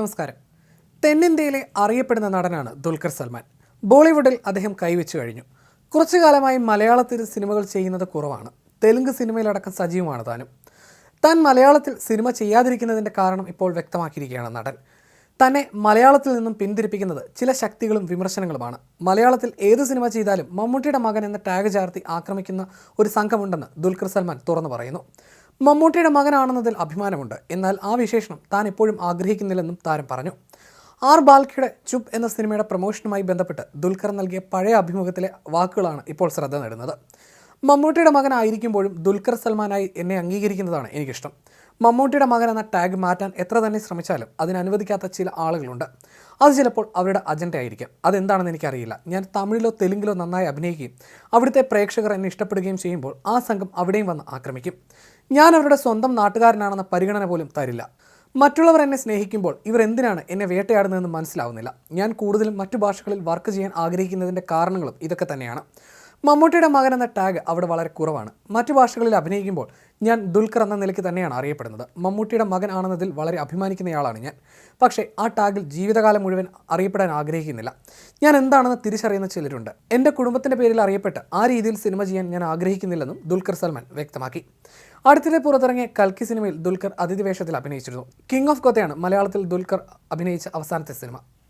നമസ്കാരം. തെന്നിന്ത്യയിലെ അറിയപ്പെടുന്ന നടനാണ് ദുൽഖർ സൽമാൻ. ബോളിവുഡിൽ അദ്ദേഹം കൈവച്ചു കഴിഞ്ഞു. കുറച്ചു കാലമായി മലയാളത്തിൽ സിനിമകൾ ചെയ്യുന്നത് കുറവാണ്. തെലുങ്ക് സിനിമയിലടക്കം സജീവമാണ് താൻ മലയാളത്തിൽ സിനിമ ചെയ്യാതിരിക്കുന്നതിൻ്റെ കാരണം ഇപ്പോൾ വ്യക്തമാക്കിയിരിക്കുകയാണ് നടൻ. തന്നെ മലയാളത്തിൽ നിന്നും പിന്തിരിപ്പിക്കുന്നത് ചില ശക്തികളും വിമർശനങ്ങളുമാണ്. മലയാളത്തിൽ ഏത് സിനിമ ചെയ്താലും മമ്മൂട്ടിയുടെ മകൻ എന്ന ടാഗ് ചാർത്തി ആക്രമിക്കുന്ന ഒരു സംഘമുണ്ടെന്ന് ദുൽഖർ സൽമാൻ തുറന്നു പറയുന്നു. മമ്മൂട്ടിയുടെ മകനാണെന്നതിൽ അഭിമാനമുണ്ട്, എന്നാൽ ആ വിശേഷണം താൻ എപ്പോഴും ആഗ്രഹിക്കുന്നില്ലെന്നും താരം പറഞ്ഞു. ആർ ബാൽക്കയുടെ ചുപ് എന്ന സിനിമയുടെ പ്രൊമോഷനുമായി ബന്ധപ്പെട്ട് ദുൽഖർ നൽകിയ പഴയ അഭിമുഖത്തിലെ വാക്കുകളാണ് ഇപ്പോൾ ശ്രദ്ധ നേടുന്നത്. മമ്മൂട്ടിയുടെ മകനായിരിക്കുമ്പോഴും ദുൽഖർ സൽമാനായി എന്നെ അംഗീകരിക്കുന്നതാണ് എനിക്കിഷ്ടം. മമ്മൂട്ടിയുടെ മകൻ എന്ന ടാഗ് മാറ്റാൻ എത്ര തന്നെ ശ്രമിച്ചാലും അതിനനുവദിക്കാത്ത ചില ആളുകളുണ്ട്. അത് ചിലപ്പോൾ അവരുടെ അജണ്ട ആയിരിക്കാം. അതെന്താണെന്ന് എനിക്കറിയില്ല. ഞാൻ തമിഴിലോ തെലുങ്കിലോ നന്നായി അഭിനയിക്കുകയും അവിടുത്തെ പ്രേക്ഷകർ എന്നെ ഇഷ്ടപ്പെടുകയും ചെയ്യുമ്പോൾ ആ സംഘം അവിടെയും വന്ന് ആക്രമിക്കും. ഞാൻ അവരുടെ സ്വന്തം നാട്ടുകാരനാണെന്ന പരിഗണന പോലും തരില്ല. മറ്റുള്ളവർ എന്നെ സ്നേഹിക്കുമ്പോൾ ഇവർ എന്തിനാണ് എന്നെ വേട്ടയാടുന്നതെന്ന് മനസ്സിലാവുന്നില്ല. ഞാൻ കൂടുതലും മറ്റു ഭാഷകളിൽ വർക്ക് ചെയ്യാൻ ആഗ്രഹിക്കുന്നതിൻ്റെ കാരണങ്ങളും ഇതൊക്കെ തന്നെയാണ്. മമ്മൂട്ടിയുടെ മകൻ എന്ന ടാഗ് അവിടെ വളരെ കുറവാണ്. മറ്റു ഭാഷകളിൽ അഭിനയിക്കുമ്പോൾ ഞാൻ ദുൽഖർ എന്ന നിലയ്ക്ക് തന്നെയാണ് അറിയപ്പെടുന്നത്. മമ്മൂട്ടിയുടെ മകൻ ആണെന്നതിൽ വളരെ അഭിമാനിക്കുന്നയാളാണ് ഞാൻ. പക്ഷേ ആ ടാഗിൽ ജീവിതകാലം മുഴുവൻ അറിയപ്പെടാൻ ആഗ്രഹിക്കുന്നില്ല. ഞാൻ എന്താണെന്ന് തിരിച്ചറിയുന്ന ചിലരുണ്ട്. എൻ്റെ കുടുംബത്തിൻ്റെ പേരിൽ അറിയപ്പെട്ട് ആ രീതിയിൽ സിനിമ ചെയ്യാൻ ഞാൻ ആഗ്രഹിക്കുന്നില്ലെന്നും ദുൽഖർ സൽമാൻ വ്യക്തമാക്കി. അടുത്തിടെ പുറത്തിറങ്ങിയ കൽക്കി സിനിമയിൽ ദുൽഖർ അതിഥി വേഷത്തിൽ അഭിനയിച്ചിരുന്നു. കിങ് ഓഫ് കൊത്തയാണ് മലയാളത്തിൽ ദുൽഖർ അഭിനയിച്ച അവസാനത്തെ സിനിമ.